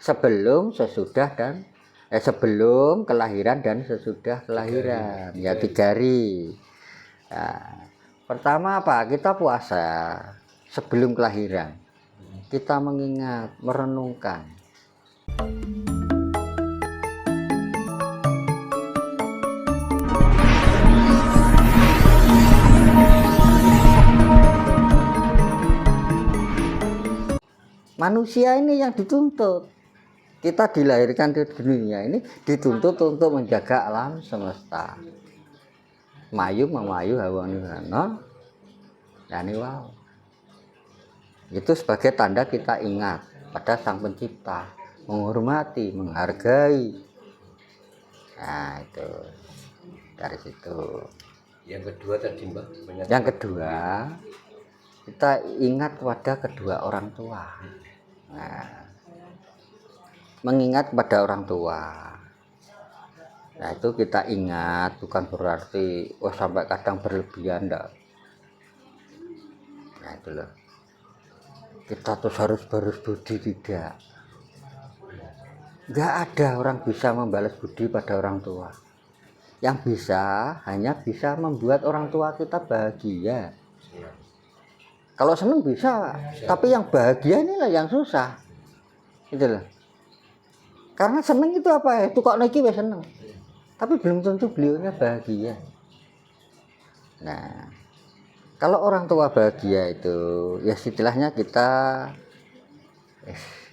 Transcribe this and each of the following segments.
sebelum, sesudah, dan sebelum kelahiran dan sesudah kelahiran. Ya 3 hari. Nah, pertama apa? Kita puasa sebelum kelahiran. Kita mengingat, merenungkan. Manusia ini yang dituntut. Kita dilahirkan di dunia ini dituntut untuk menjaga alam semesta. Mayu memayu hawa nurana. Yani wow. Itu sebagai tanda kita ingat pada Sang Pencipta, menghormati, menghargai. Nah, itu dari situ. Yang kedua tadi Mbak. Yang kedua, kita ingat pada kedua orang tua. Nah, mengingat pada orang tua. Nah, itu kita ingat, bukan berarti sampai kadang berlebihan, enggak. Nah, itu loh. Kita terus harus budi, tidak. Enggak ada orang bisa membalas budi pada orang tua. Yang bisa hanya bisa membuat orang tua kita bahagia. Kalau seneng bisa, tapi yang bahagia inilah yang susah. Itu loh. Karena seneng itu apa ya? Itu kok niki wes seneng. Tapi belum tentu beliaunya bahagia. Nah, kalau orang tua bahagia itu, ya istilahnya kita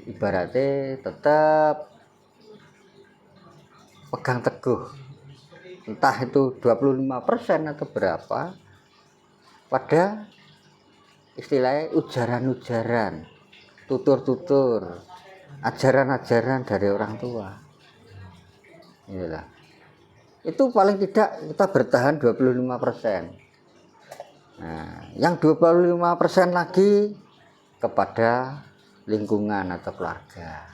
ibaratnya tetap pegang teguh. Entah itu 25% atau berapa pada istilahnya ujaran-ujaran, tutur-tutur, ajaran-ajaran dari orang tua. Inilah. Itu paling tidak kita bertahan 25%. Nah, yang 25% lagi kepada lingkungan atau keluarga.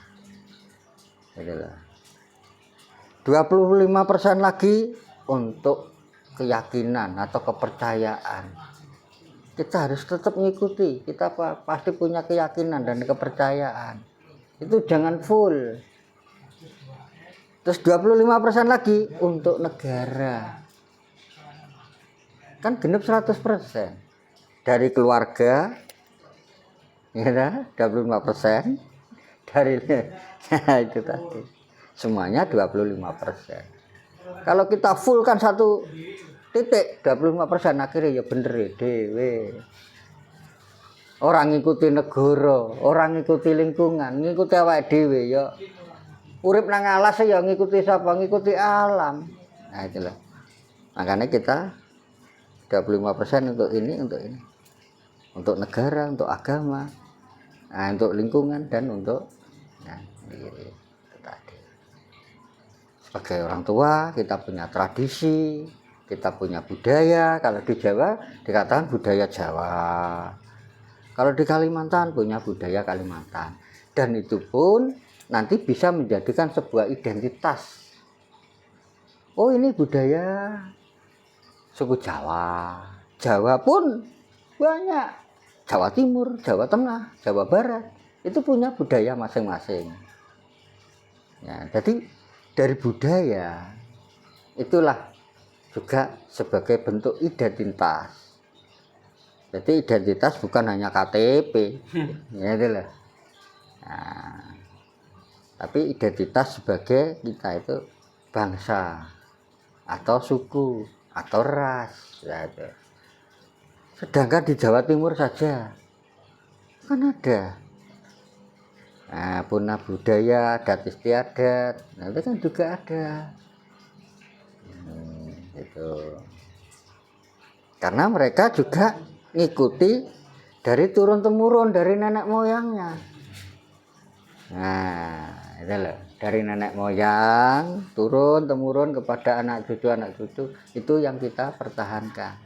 Inilah. 25% lagi untuk keyakinan atau kepercayaan. Kita harus tetap mengikuti. Kita pasti punya keyakinan dan kepercayaan. Itu jangan full. Terus 25% lagi untuk negara. Kan genep 100%. Dari keluarga, ya 25%. Dari itu tadi. Semuanya 25%. Kalau kita full kan satu titik 25%, akhirnya ya bener ya dewe. Orang ngikuti negara, orang ngikuti lingkungan, ngikuti awake dhewe ya. Urip nang alas ya ngikuti sapa? Ngikuti alam. Nah, itulah. Makanya kita 25% untuk ini, untuk ini. Untuk negara, untuk agama, nah, untuk lingkungan dan untuk diri. Tadi. Sebagai orang tua, kita punya tradisi, kita punya budaya. Kalau di Jawa dikatakan budaya Jawa. Kalau di Kalimantan punya budaya Kalimantan. Dan itu pun nanti bisa menjadikan sebuah identitas. Oh, ini budaya suku Jawa. Jawa pun banyak. Jawa Timur, Jawa Tengah, Jawa Barat. Itu punya budaya masing-masing. Ya, jadi dari budaya itulah juga sebagai bentuk identitas. Jadi identitas bukan hanya KTP. Ya itulah. Nah, tapi identitas sebagai kita itu bangsa atau suku atau ras. Ya, itu. Sedangkan di Jawa Timur saja kan ada punah budaya, adat istiadat, nah, itu kan juga ada. Gitu. Karena mereka juga ngikuti dari turun temurun dari nenek moyangnya. Nah, itu loh, dari nenek moyang turun temurun kepada anak cucu itu yang kita pertahankan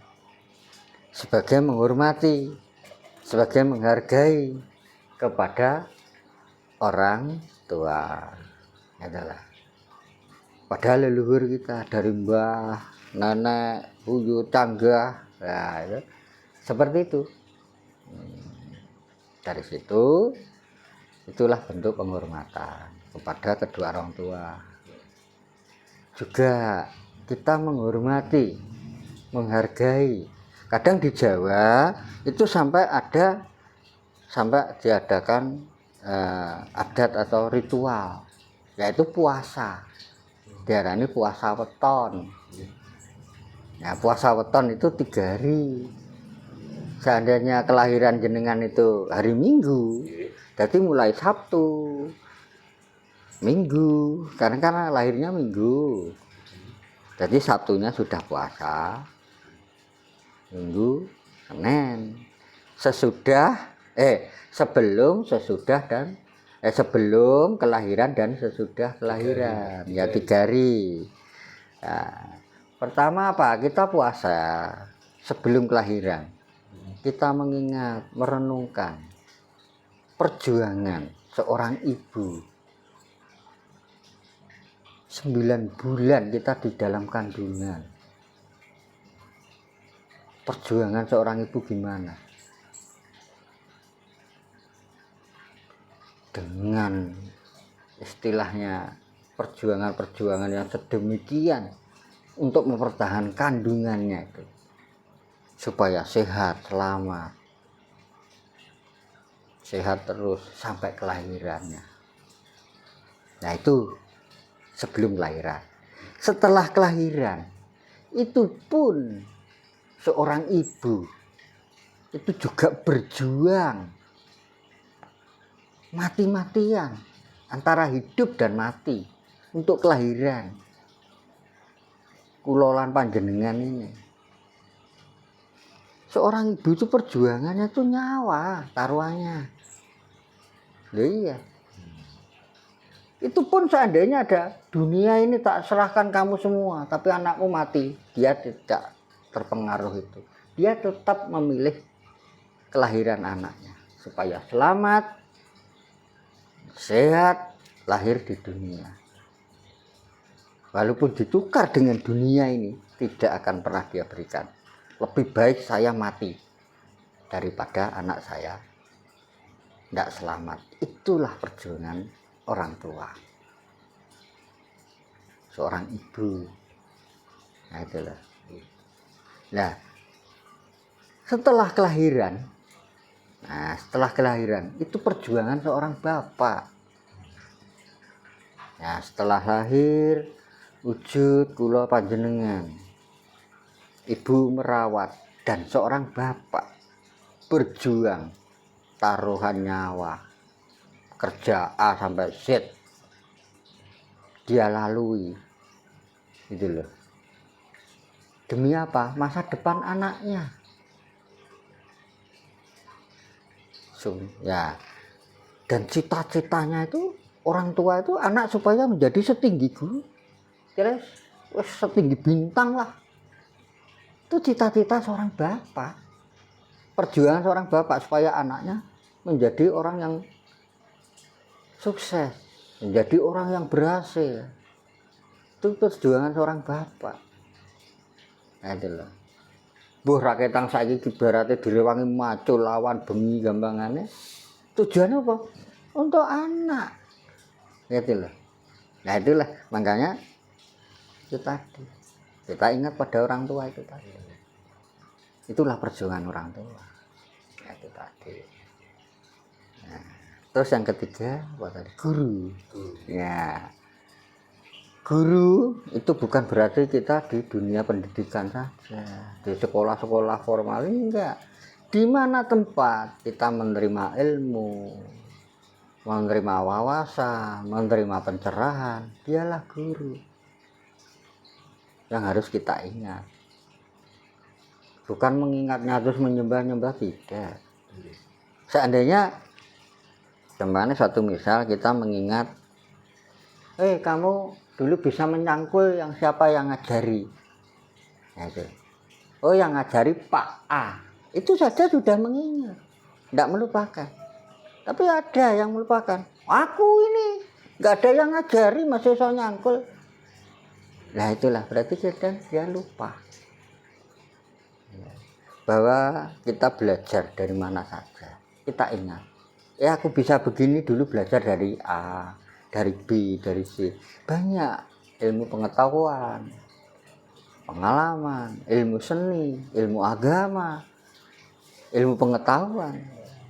sebagai menghormati, sebagai menghargai kepada orang tua. Itulah. Padahal leluhur kita dari mbah, nenek, buyut, canggah, nah, itu seperti itu. Dari situ Itulah bentuk penghormatan kepada kedua orang tua. Juga kita menghormati, menghargai. Kadang di Jawa itu sampai diadakan adat atau ritual, yaitu puasa. Diarani puasa weton. Ya, puasa weton itu 3 hari. Seandainya kelahiran jenengan itu hari Minggu, jadi mulai Sabtu, Minggu, karena lahirnya Minggu, jadi Sabtunya sudah puasa, Minggu, Senin, sebelum kelahiran dan sesudah kelahiran, ya 3 hari. Nah, pertama apa? Kita puasa sebelum kelahiran. Kita mengingat, merenungkan perjuangan seorang ibu. 9 bulan kita di dalam kandungan. Perjuangan seorang ibu gimana? Dengan istilahnya perjuangan-perjuangan yang sedemikian untuk mempertahankan kandungannya itu supaya sehat, selamat, sehat terus sampai kelahirannya. Nah, itu sebelum kelahiran. Setelah kelahiran itu pun seorang ibu itu juga berjuang mati-matian antara hidup dan mati untuk kelahiran. Kulolan panjenengan ini, seorang ibu itu perjuangannya tuh nyawa taruhannya. Loh iya, itu pun seandainya ada dunia ini tak serahkan kamu semua, tapi anakmu mati, dia tidak terpengaruh itu. Dia tetap memilih kelahiran anaknya supaya selamat, sehat, lahir di dunia. Walaupun ditukar dengan dunia ini, tidak akan pernah dia berikan. Lebih baik saya mati daripada anak saya tidak selamat. Itulah perjuangan orang tua, seorang ibu. Nah, itulah. Nah, setelah kelahiran itu perjuangan seorang bapak. Nah, setelah lahir wujud kula panjenengan, ibu merawat, dan seorang bapak berjuang taruhan nyawa, kerja A sampai Z dia lalui, gitu loh. Demi apa? Masa depan anaknya. Ya, dan cita-citanya itu orang tua itu anak supaya menjadi setinggi guru, kira setinggi bintang lah. Itu cita-cita seorang bapak, perjuangan seorang bapak supaya anaknya menjadi orang yang sukses, menjadi orang yang berhasil. Itu perjuangan seorang bapak. Nah, itu loh. Mbuh raketang saiki ibaratnya direwangi macul lawan bengi gampangane. Tujuannya apa? Untuk anak. Gitu loh. Nah, itulah makanya itu tadi. Kita ingat pada orang tua itu tadi. Itulah perjuangan orang tua. Nah, itu tadi. Nah, terus yang ketiga apa tadi? Guru. Ya. Guru itu bukan berarti kita di dunia pendidikan saja, di sekolah-sekolah formal, enggak. Di mana tempat kita menerima ilmu, menerima wawasan, menerima pencerahan, dialah guru yang harus kita ingat. Bukan mengingatnya terus menyembah-nyembah, tidak. Seandainya kemarin satu misal kita mengingat, kamu dulu bisa menyangkul yang siapa yang ngajari. Nah, itu. Oh, yang ngajari Pak A. Itu saja sudah mengingat, tidak melupakan. Tapi ada yang melupakan. Aku ini nggak ada yang ngajari, masih saya nyangkul. Nah, itulah berarti dia lupa bahwa kita belajar dari mana saja. Kita ingat Ya aku bisa begini dulu belajar dari A, dari B, dari C. Banyak ilmu pengetahuan, pengalaman, ilmu seni, ilmu agama, ilmu pengetahuan.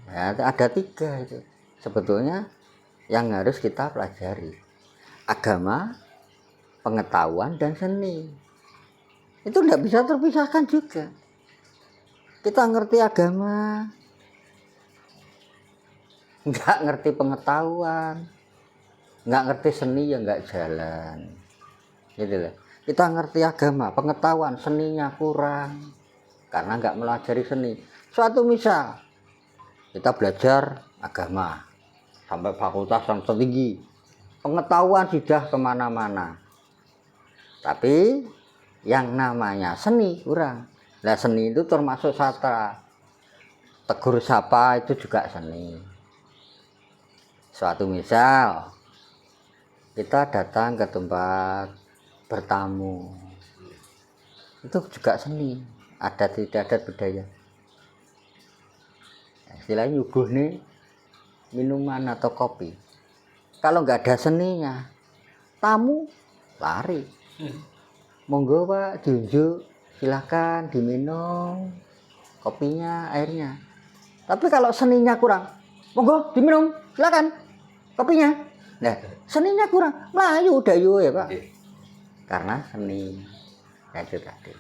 Ya, ada 3 itu. Sebetulnya yang harus kita pelajari. Agama, pengetahuan, dan seni. Itu tidak bisa terpisahkan juga. Kita ngerti agama, nggak ngerti pengetahuan, nggak ngerti seni ya nggak jalan. Gitu loh. Kita ngerti agama, pengetahuan, seninya kurang karena nggak melajari seni. Suatu misal kita belajar agama sampai fakultas yang tertinggi, pengetahuan sudah kemana-mana, tapi yang namanya seni kurang. Nah seni itu termasuk sastra, tegur sapa itu juga seni. Suatu misal kita datang ke tempat bertamu, itu juga seni, adat istiadat budaya. Istilahnya nyuguh nih minuman atau kopi, kalau nggak ada seninya tamu lari. Monggo Pak, diunjuk, silakan diminum kopinya, airnya. Tapi kalau seninya kurang, monggo diminum, silakan kopinya. Nah, seninya kurang, layu udah yuk ya Pak. Karena seni. Ya itu tadi.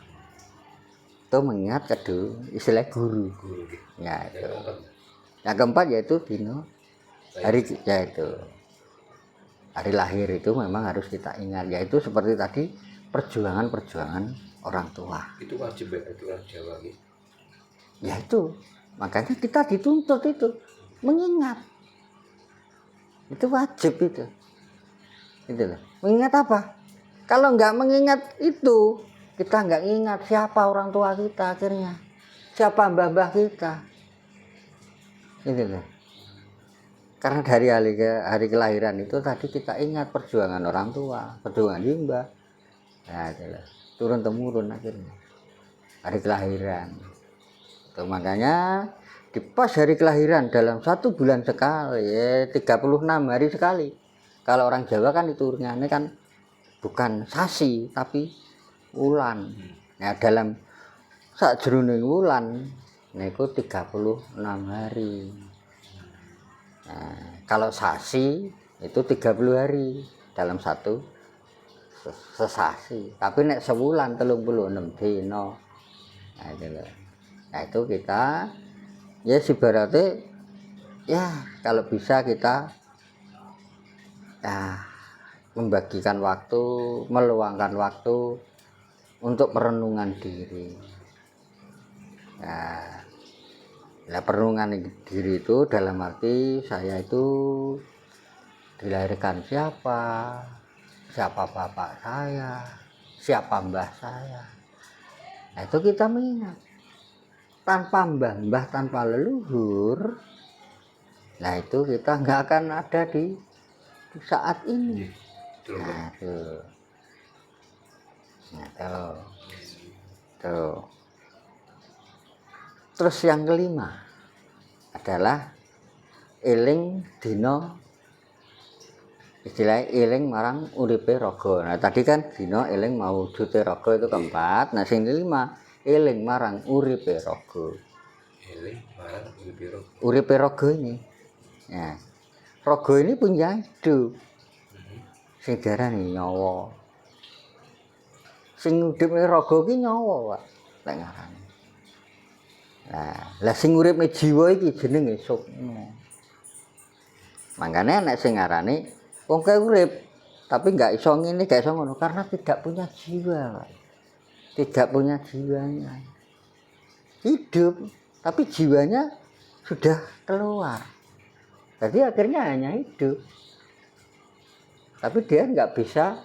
Itu mengingat kedua istilah guru. Ya itu. Yang keempat yaitu dino hari, yaitu hari lahir itu memang harus kita ingat, yaitu seperti tadi perjuangan orang tua. Itu wajib ya, itu orang Jawa gitu. Ya itu, makanya kita dituntut itu mengingat. Itu wajib itu. Itu loh. Mengingat apa? Kalau nggak mengingat itu, kita nggak ingat siapa orang tua kita akhirnya, siapa mbah-mbah kita. Itu loh. Karena dari hari kelahiran itu tadi kita ingat perjuangan orang tua, perjuangan mbah. Nah, itulah. Turun temurun akhirnya hari kelahiran. Tuh, makanya di pas hari kelahiran dalam 1 bulan sekali, 36 hari sekali. Kalau orang Jawa kan hitungannya kan bukan sasi tapi wulan. Nah, dalam sakjroning wulan niku 36 hari. Nah, kalau sasi itu 30 hari dalam satu sesasi, tapi nek sebulan 36 dino. Nah itu loh. Nah itu kita ya ibaratnya ya kalau bisa kita ya membagikan waktu, meluangkan waktu untuk perenungan diri. Nah, perenungan diri itu dalam arti saya itu dilahirkan siapa bapak saya, siapa mbah saya. Nah, itu kita mengingat. Tanpa mbah, tanpa leluhur, nah itu kita nggak akan ada di saat ini. Nah, tuh. Nah, tuh. Terus yang kelima adalah eling dino, istilah eling marang uripe raga. Nah tadi kan dino eling mau wujute raga itu keempat. Nah sing kelima eling marang uripe raga. Eling marang uripe raga. Uripe raga ini. Ya. Raga ini punya hidup. Sing diarani nyawa. Sing udipne raga iki nyawa, Pak. Lek ngarani. Nah, lah sing uripne jiwa iki jenenge sukma. Makanya nek sing ngarani wong kae urip tapi nggak iso ngene, nggak iso ngono karena tidak punya jiwa, Pak. Tidak punya jiwanya. Hidup tapi jiwanya sudah keluar. Jadi akhirnya hanya hidup. Tapi dia nggak bisa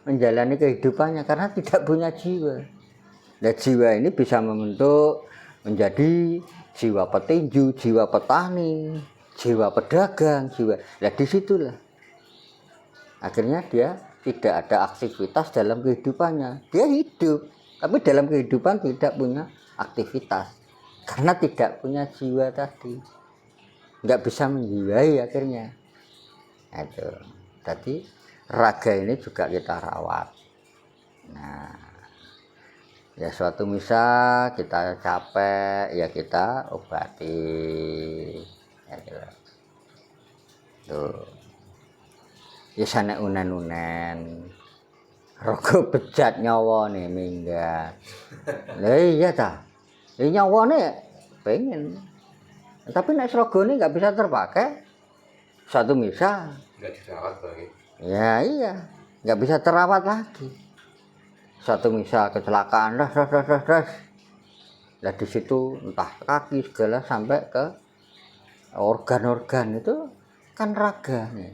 menjalani kehidupannya karena tidak punya jiwa. Nah, jiwa ini bisa membentuk menjadi jiwa petinju, jiwa petani, jiwa pedagang, jiwa. Nah, disitulah akhirnya dia tidak ada aktivitas dalam kehidupannya. Dia hidup, tapi dalam kehidupan tidak punya aktivitas karena tidak punya jiwa tadi. nggak bisa menjiwai akhirnya. Nah, itu jadi raga ini juga kita rawat. Nah, ya suatu misal kita capek ya kita obati ya gitu. Tuh ya sana unen-unen rogo bejat nyawa nih minggat. Lah iya ta. Ini nyawa nih pengen. Tapi nek rogo ini nggak bisa terpakai. Satu misal. Nggak dirawat lagi. Ya iya, nggak bisa terawat lagi. Satu misal kecelakaan, das. Lah di situ entah kaki segala sampai ke organ-organ itu kan raga nih.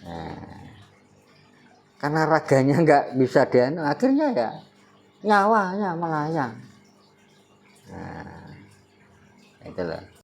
Nah, karena raganya nggak bisa dianu, akhirnya ya nyawanya melayang. Nah, itu loh.